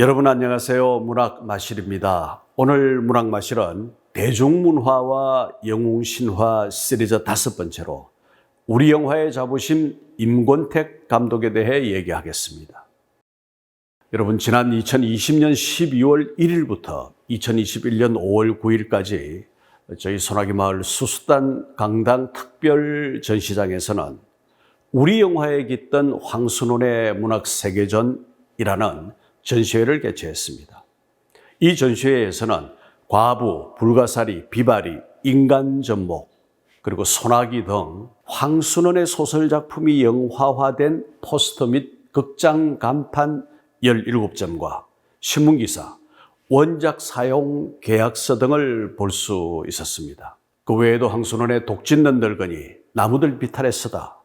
여러분 안녕하세요. 문학마실입니다. 오늘 문학마실은 대중문화와 영웅신화 시리즈 5번째로 우리 영화의 자부심 임권택 감독에 대해 얘기하겠습니다. 여러분 지난 2020년 12월 1일부터 2021년 5월 9일까지 저희 소나기마을 수수단 강당 특별 전시장에서는 우리 영화에 깃든 황순원의 문학세계전이라는 전시회를 개최했습니다. 이 전시회에서는 과부, 불가사리, 비바리, 인간전목, 그리고 소나기 등 황순원의 소설 작품이 영화화된 포스터 및 극장 간판 17점과 신문기사, 원작 사용 계약서 등을 볼 수 있었습니다. 그 외에도 황순원의 독짓는 늙은이, 나무들 비탈에 서다,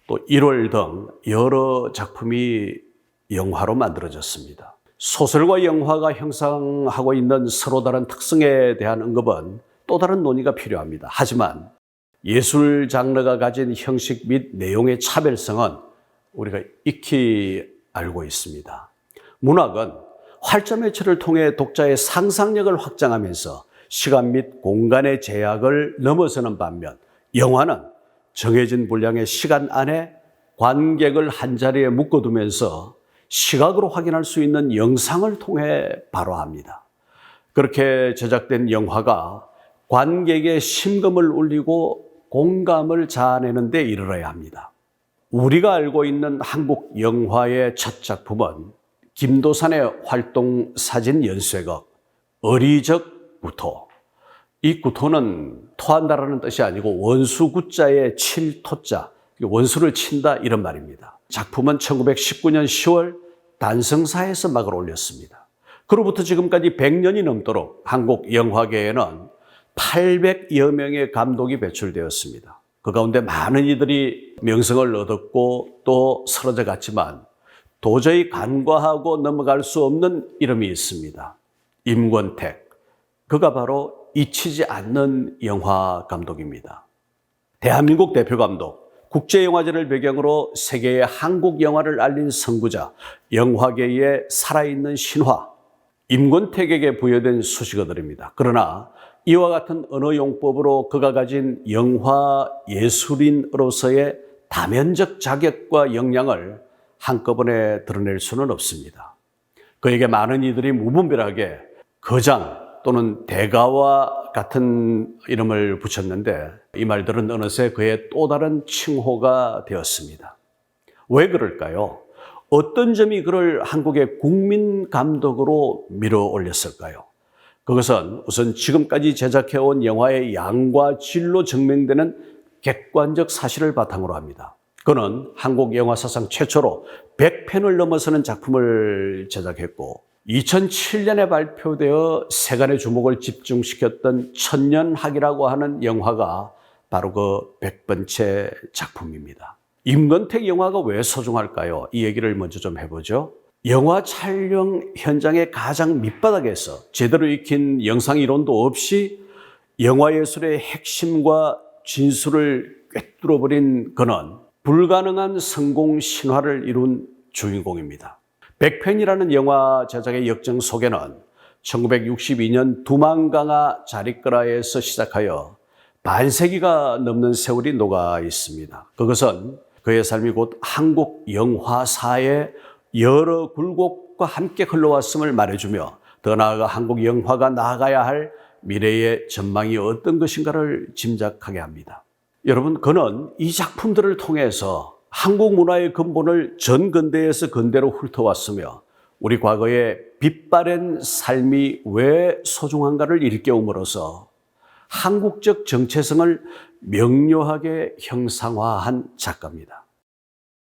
또 1월 등 여러 작품이 영화로 만들어졌습니다. 소설과 영화가 형성하고 있는 서로 다른 특성에 대한 언급은 또 다른 논의가 필요합니다. 하지만 예술 장르가 가진 형식 및 내용의 차별성은 우리가 익히 알고 있습니다. 문학은 활자 매체를 통해 독자의 상상력을 확장하면서 시간 및 공간의 제약을 넘어서는 반면 영화는 정해진 분량의 시간 안에 관객을 한자리에 묶어두면서 시각으로 확인할 수 있는 영상을 통해 발화합니다. 그렇게 제작된 영화가 관객의 심금을 울리고 공감을 자아내는 데 이르러야 합니다. 우리가 알고 있는 한국 영화의 첫 작품은 김도산의 활동 사진 연쇄극 어리적 구토. 이 구토는 토한다라는 뜻이 아니고 원수 구자의 칠 토자, 원수를 친다 이런 말입니다. 작품은 1919년 10월 단성사에서 막을 올렸습니다. 그로부터 지금까지 100년이 넘도록 한국 영화계에는 800여 명의 감독이 배출되었습니다. 그 가운데 많은 이들이 명성을 얻었고 또 사라져 갔지만 도저히 간과하고 넘어갈 수 없는 이름이 있습니다. 임권택. 그가 바로 잊히지 않는 영화 감독입니다. 대한민국 대표 감독, 국제영화제를 배경으로 세계의 한국 영화를 알린 선구자, 영화계의 살아있는 신화, 임권택에게 부여된 수식어들입니다. 그러나 이와 같은 언어용법으로 그가 가진 영화 예술인으로서의 다면적 자격과 역량을 한꺼번에 드러낼 수는 없습니다. 그에게 많은 이들이 무분별하게 거장 또는 대가와 같은 이름을 붙였는데 이 말들은 어느새 그의 또 다른 칭호가 되었습니다. 왜 그럴까요? 어떤 점이 그를 한국의 국민 감독으로 밀어 올렸을까요? 그것은 우선 지금까지 제작해온 영화의 양과 질로 증명되는 객관적 사실을 바탕으로 합니다. 그는 한국 영화 사상 최초로 100편을 넘어서는 작품을 제작했고 2007년에 발표되어 세간의 주목을 집중시켰던 천년학이라고 하는 영화가 바로 그 100번째 작품입니다. 임권택 영화가 왜 소중할까요? 이 얘기를 먼저 좀 해보죠. 영화 촬영 현장의 가장 밑바닥에서 제대로 익힌 영상 이론도 없이 영화예술의 핵심과 진수를 꿰뚫어버린 그는 불가능한 성공 신화를 이룬 주인공입니다. 100편이라는 영화 제작의 역정 속에는 1962년 두만강화 자리끄라에서 시작하여 반세기가 넘는 세월이 녹아 있습니다. 그것은 그의 삶이 곧 한국 영화사의 여러 굴곡과 함께 흘러왔음을 말해주며 더 나아가 한국 영화가 나아가야 할 미래의 전망이 어떤 것인가를 짐작하게 합니다. 여러분, 그는 이 작품들을 통해서 한국 문화의 근본을 전 근대에서 근대로 훑어왔으며 우리 과거의 빛바랜 삶이 왜 소중한가를 일깨움으로써 한국적 정체성을 명료하게 형상화한 작가입니다.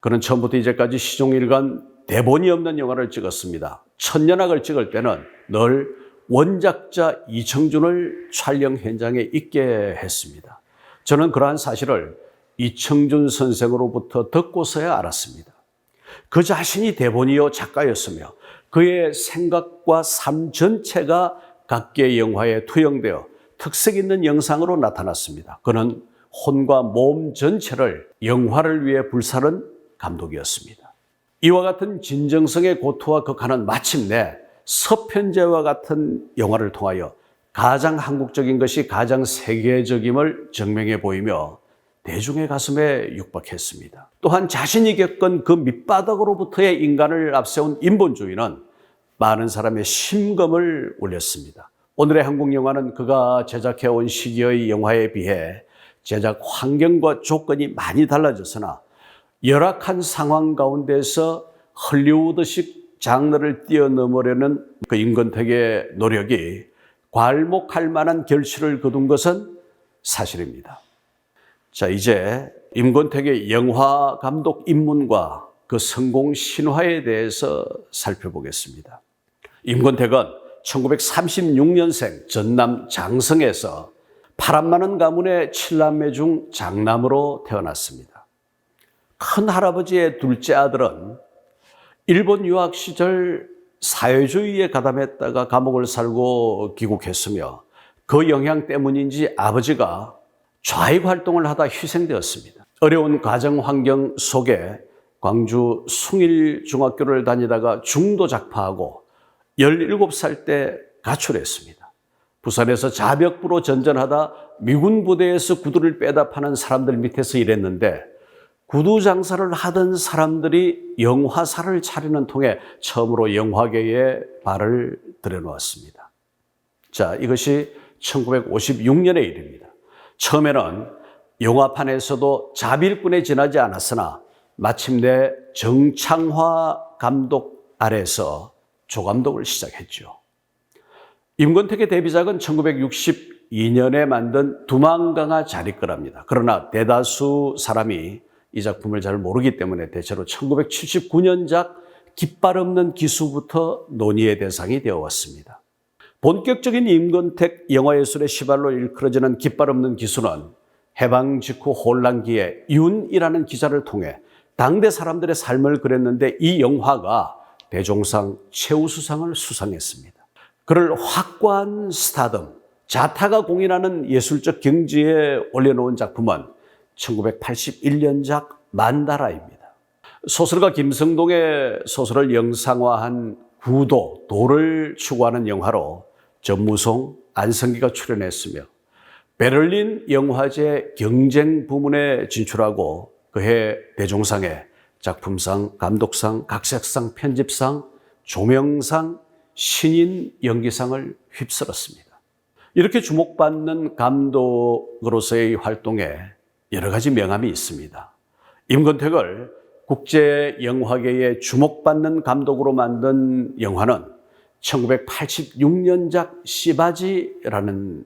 그는 처음부터 이제까지 시종일관 대본이 없는 영화를 찍었습니다. 천년학을 찍을 때는 늘 원작자 이청준을 촬영 현장에 있게 했습니다. 저는 그러한 사실을 이청준 선생으로부터 듣고서야 알았습니다. 그 자신이 대본이요 작가였으며 그의 생각과 삶 전체가 각계의 영화에 투영되어 특색 있는 영상으로 나타났습니다. 그는 혼과 몸 전체를 영화를 위해 불사른 감독이었습니다. 이와 같은 진정성의 고투와 극한은 마침내 서편제와 같은 영화를 통하여 가장 한국적인 것이 가장 세계적임을 증명해 보이며 대중의 가슴에 육박했습니다. 또한 자신이 겪은 그 밑바닥으로부터의 인간을 앞세운 인본주의는 많은 사람의 심금을 울렸습니다. 오늘의 한국 영화는 그가 제작해온 시기의 영화에 비해 제작 환경과 조건이 많이 달라졌으나 열악한 상황 가운데서 헐리우드식 장르를 뛰어넘으려는 그 임권택의 노력이 괄목할 만한 결실을 거둔 것은 사실입니다. 자, 이제 임권택의 영화 감독 입문과 그 성공 신화에 대해서 살펴보겠습니다. 임권택은 1936년생 전남 장성에서 파란 많은 가문의 7남매 중 장남으로 태어났습니다. 큰 할아버지의 둘째 아들은 일본 유학 시절 사회주의에 가담했다가 감옥을 살고 귀국했으며 그 영향 때문인지 아버지가 좌익 활동을 하다 희생되었습니다. 어려운 가정 환경 속에 광주 숭일중학교를 다니다가 중도 작파하고 17살 때 가출했습니다. 부산에서 자벽부로 전전하다 미군 부대에서 구두를 빼다 파는 사람들 밑에서 일했는데 구두 장사를 하던 사람들이 영화사를 차리는 통에 처음으로 영화계에 발을 들여놓았습니다. 자, 이것이 1956년의 일입니다. 처음에는 영화판에서도 자빌꾼에 지나지 않았으나 마침내 정창화 감독 아래서 조감독을 시작했죠. 임권택의 데뷔작은 1962년에 만든 두만강아 자리거랍니다. 그러나 대다수 사람이 이 작품을 잘 모르기 때문에 대체로 1979년작 깃발 없는 기수부터 논의의 대상이 되어 왔습니다. 본격적인 임권택 영화예술의 시발로 일컬어지는 깃발 없는 기수는 해방 직후 혼란기에 윤이라는 기자를 통해 당대 사람들의 삶을 그렸는데 이 영화가 대종상 최우수상을 수상했습니다. 그를 확고한 스타덤, 자타가 공인하는 예술적 경지에 올려놓은 작품은 1981년작 만다라입니다. 소설가 김성동의 소설을 영상화한 구도, 도를 추구하는 영화로 전무송, 안성기가 출연했으며 베를린 영화제 경쟁 부문에 진출하고 그해 대종상에 작품상, 감독상, 각색상, 편집상, 조명상, 신인 연기상을 휩쓸었습니다. 이렇게 주목받는 감독으로서의 활동에 여러 가지 명함이 있습니다. 임권택을 국제영화계에 주목받는 감독으로 만든 영화는 1986년작 시바지라는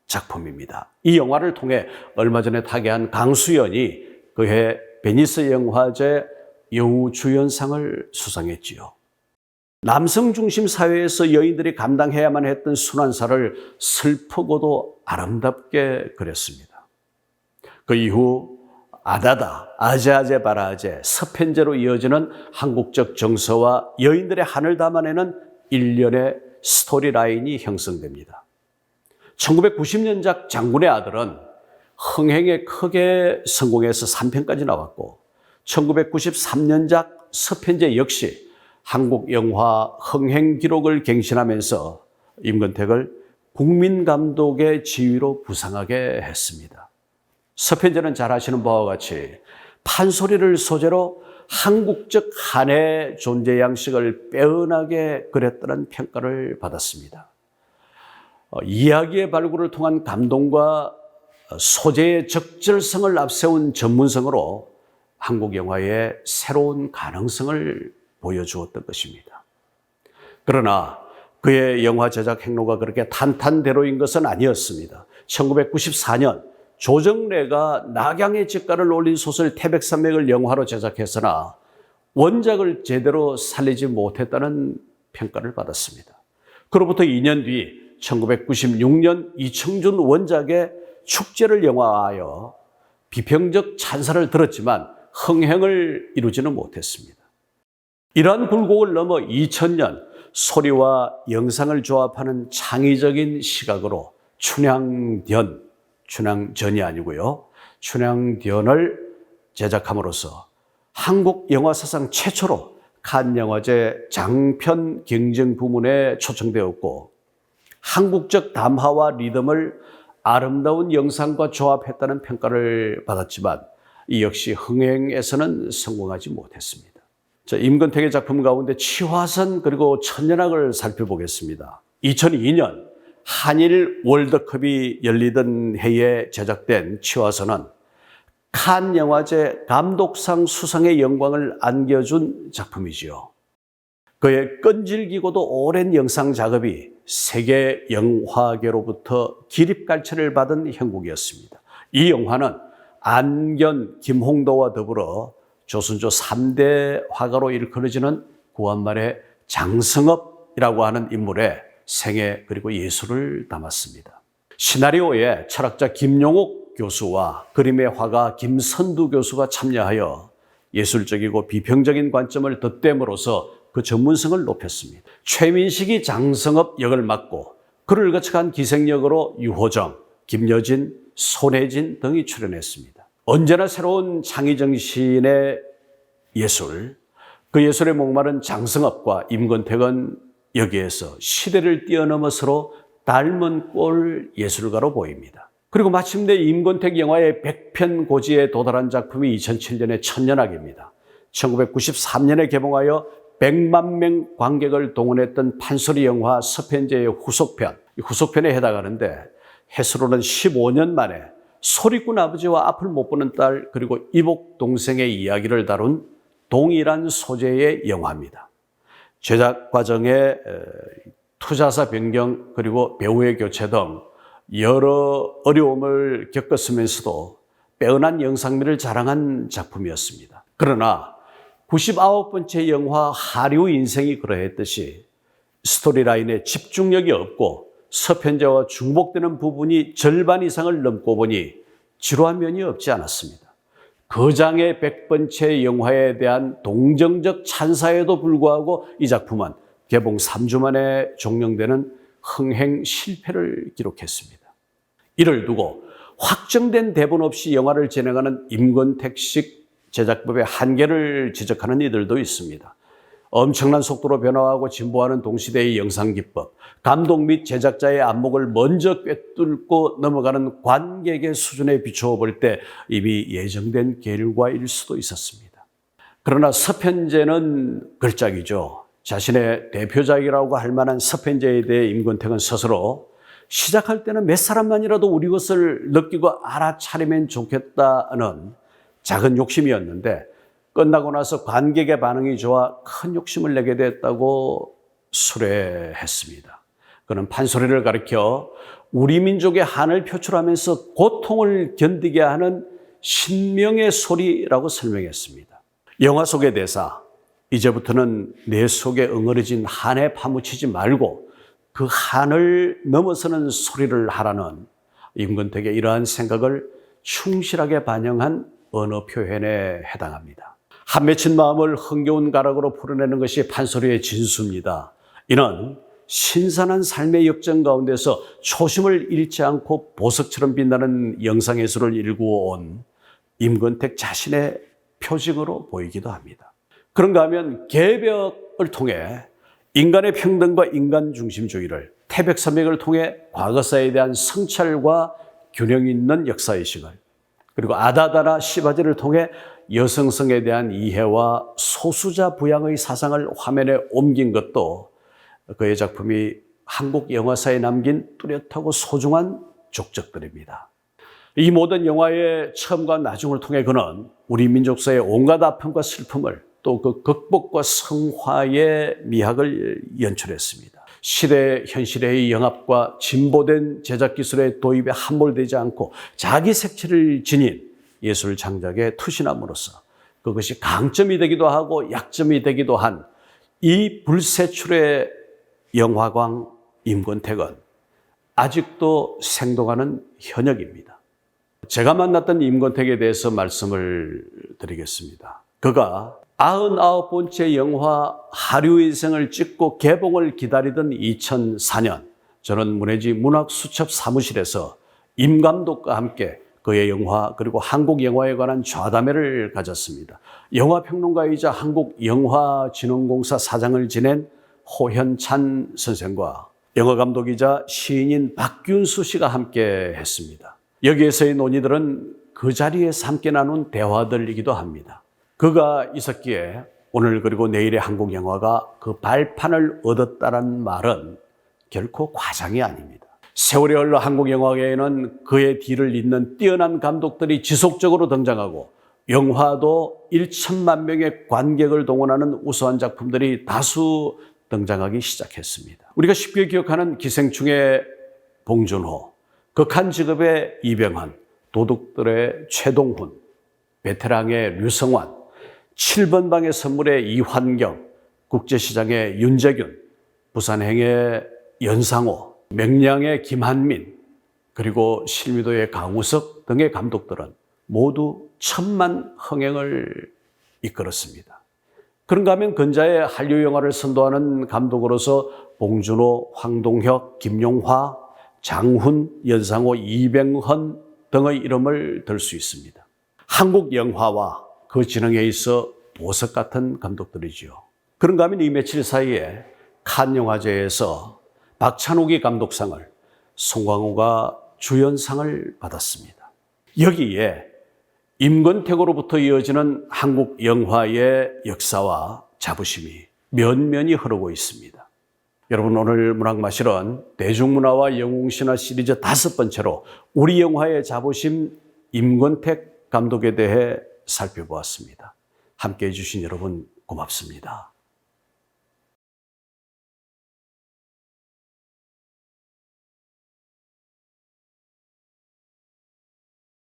작품입니다. 이 영화를 통해 얼마 전에 타계한 강수연이 그해 베니스 영화제 여우주연상을 수상했지요. 남성 중심 사회에서 여인들이 감당해야만 했던 순환사를 슬프고도 아름답게 그렸습니다. 그 이후 아다다, 아제아제 바라제, 서편제로 이어지는 한국적 정서와 여인들의 한을 담아내는 일련의 스토리라인이 형성됩니다. 1990년작 장군의 아들은 흥행에 크게 성공해서 3편까지 나왔고 1993년작 서편제 역시 한국 영화 흥행 기록을 갱신하면서 임권택을 국민감독의 지위로 부상하게 했습니다. 서편제는 잘 아시는 바와 같이 판소리를 소재로 한국적 한의 존재 양식을 빼어나게 그렸다는 평가를 받았습니다. 이야기의 발굴을 통한 감동과 소재의 적절성을 앞세운 전문성으로 한국 영화의 새로운 가능성을 보여주었던 것입니다. 그러나 그의 영화 제작 행로가 그렇게 탄탄대로인 것은 아니었습니다. 1994년 조정래가 낙양의 직가를 올린 소설 태백산맥을 영화로 제작했으나 원작을 제대로 살리지 못했다는 평가를 받았습니다. 그로부터 2년 뒤 1996년 이청준 원작의 축제를 영화화하여 비평적 찬사를 들었지만 흥행을 이루지는 못했습니다. 이러한 굴곡을 넘어 2000년 소리와 영상을 조합하는 창의적인 시각으로 춘향전이 아니고요. 춘향전을 제작함으로써 한국 영화 사상 최초로 칸 영화제 장편 경쟁 부문에 초청되었고 한국적 담화와 리듬을 아름다운 영상과 조합했다는 평가를 받았지만 이 역시 흥행에서는 성공하지 못했습니다. 자, 임권택의 작품 가운데 치화선 그리고 천년왕을 살펴보겠습니다. 2002년 한일 월드컵이 열리던 해에 제작된 치화선은 칸 영화제 감독상 수상의 영광을 안겨준 작품이지요. 그의 끈질기고도 오랜 영상 작업이 세계 영화계로부터 기립갈채를 받은 형국이었습니다. 이 영화는 안견, 김홍도와 더불어 조선조 3대 화가로 일컬어지는 구한말의 장성업이라고 하는 인물의 생애 그리고 예술을 담았습니다. 시나리오에 철학자 김용옥 교수와 그림의 화가 김선두 교수가 참여하여 예술적이고 비평적인 관점을 덧댐으로써 그 전문성을 높였습니다. 최민식이 장성업 역을 맡고 그를 거쳐간 기생역으로 유호정, 김여진, 손혜진 등이 출연했습니다. 언제나 새로운 창의정신의 예술, 그 예술에 목마른 장성업과 임권택은 여기에서 시대를 뛰어넘어 서로 닮은 꼴 예술가로 보입니다. 그리고 마침내 임권택 영화의 100편 고지에 도달한 작품이 2007년의 천년왕입니다. 1993년에 개봉하여 100만 명 관객을 동원했던 판소리 영화 서편제의 후속편, 이 후속편에 해당하는데 해수로는 15년 만에 소리꾼 아버지와 앞을 못 보는 딸 그리고 이복 동생의 이야기를 다룬 동일한 소재의 영화입니다. 제작 과정에 투자사 변경 그리고 배우의 교체 등 여러 어려움을 겪었으면서도 빼어난 영상미를 자랑한 작품이었습니다. 그러나 99번째 영화 하류 인생이 그러했듯이 스토리라인에 집중력이 없고 서편제와 중복되는 부분이 절반 이상을 넘고 보니 지루한 면이 없지 않았습니다. 거장의 100번째 영화에 대한 동정적 찬사에도 불구하고 이 작품은 개봉 3주 만에 종영되는 흥행 실패를 기록했습니다. 이를 두고 확정된 대본 없이 영화를 진행하는 임권택식 제작법의 한계를 지적하는 이들도 있습니다. 엄청난 속도로 변화하고 진보하는 동시대의 영상기법, 감독 및 제작자의 안목을 먼저 꿰뚫고 넘어가는 관객의 수준에 비추어 볼 때 이미 예정된 결과일 수도 있었습니다. 그러나 서편제는 걸작이죠. 자신의 대표작이라고 할 만한 서편제에 대해 임권택은 스스로 시작할 때는 몇 사람만이라도 우리 것을 느끼고 알아차리면 좋겠다는 작은 욕심이었는데 끝나고 나서 관객의 반응이 좋아 큰 욕심을 내게 됐다고 수레했습니다. 그는 판소리를 가리켜 우리 민족의 한을 표출하면서 고통을 견디게 하는 신명의 소리라고 설명했습니다. 영화 속의 대사, 이제부터는 내 속에 응어려진 한에 파묻히지 말고 그 한을 넘어서는 소리를 하라는 임권택의 이러한 생각을 충실하게 반영한 언어 표현에 해당합니다. 한 맺힌 마음을 흥겨운 가락으로 풀어내는 것이 판소리의 진수입니다. 이는 신선한 삶의 역정 가운데서 초심을 잃지 않고 보석처럼 빛나는 영상예술을 일구어 온 임권택 자신의 표징으로 보이기도 합니다. 그런가 하면 개벽을 통해 인간의 평등과 인간 중심주의를, 태백산맥을 통해 과거사에 대한 성찰과 균형 있는 역사의식을, 그리고 아다다나 시바지를 통해 여성성에 대한 이해와 소수자 부양의 사상을 화면에 옮긴 것도 그의 작품이 한국 영화사에 남긴 뚜렷하고 소중한 족적들입니다. 이 모든 영화의 처음과 나중을 통해 그는 우리 민족사의 온갖 아픔과 슬픔을 또 그 극복과 성화의 미학을 연출했습니다. 시대 현실의 영합과 진보된 제작기술의 도입에 함몰되지 않고 자기 색채를 지닌 예술 창작에 투신함으로써 그것이 강점이 되기도 하고 약점이 되기도 한 이 불세출의 영화광 임권택은 아직도 생동하는 현역입니다. 제가 만났던 임권택에 대해서 말씀을 드리겠습니다. 그가 99번째 영화 하류인생을 찍고 개봉을 기다리던 2004년 저는 문해지 문학수첩 사무실에서 임 감독과 함께 그의 영화 그리고 한국 영화에 관한 좌담회를 가졌습니다. 영화평론가이자 한국영화진흥공사 사장을 지낸 호현찬 선생과 영화감독이자 시인인 박균수 씨가 함께 했습니다. 여기에서의 논의들은 그 자리에서 함께 나눈 대화들이기도 합니다. 그가 있었기에 오늘 그리고 내일의 한국 영화가 그 발판을 얻었다는 말은 결코 과장이 아닙니다. 세월이 흘러 한국 영화계에는 그의 뒤를 잇는 뛰어난 감독들이 지속적으로 등장하고 영화도 1천만 명의 관객을 동원하는 우수한 작품들이 다수 등장하기 시작했습니다. 우리가 쉽게 기억하는 기생충의 봉준호, 극한 직업의 이병헌, 도둑들의 최동훈, 베테랑의 류성환, 7번 방의 선물의 이환경, 국제시장의 윤재균, 부산행의 연상호, 명량의 김한민, 그리고 실미도의 강우석 등의 감독들은 모두 천만 흥행을 이끌었습니다. 그런가 하면 근자의 한류 영화를 선도하는 감독으로서 봉준호, 황동혁, 김용화, 장훈, 연상호, 이병헌 등의 이름을 들 수 있습니다. 한국 영화와 그 진흥에 있어 보석 같은 감독들이지요. 그런가 하면 이 며칠 사이에 칸 영화제에서 박찬욱이 감독상을, 송강호가 주연상을 받았습니다. 여기에 임권택으로부터 이어지는 한국 영화의 역사와 자부심이 면면이 흐르고 있습니다. 여러분, 오늘 문학마실은 대중문화와 영웅신화 시리즈 5번째로 우리 영화의 자부심 임권택 감독에 대해 살펴보았습니다. 함께해 주신 여러분 고맙습니다.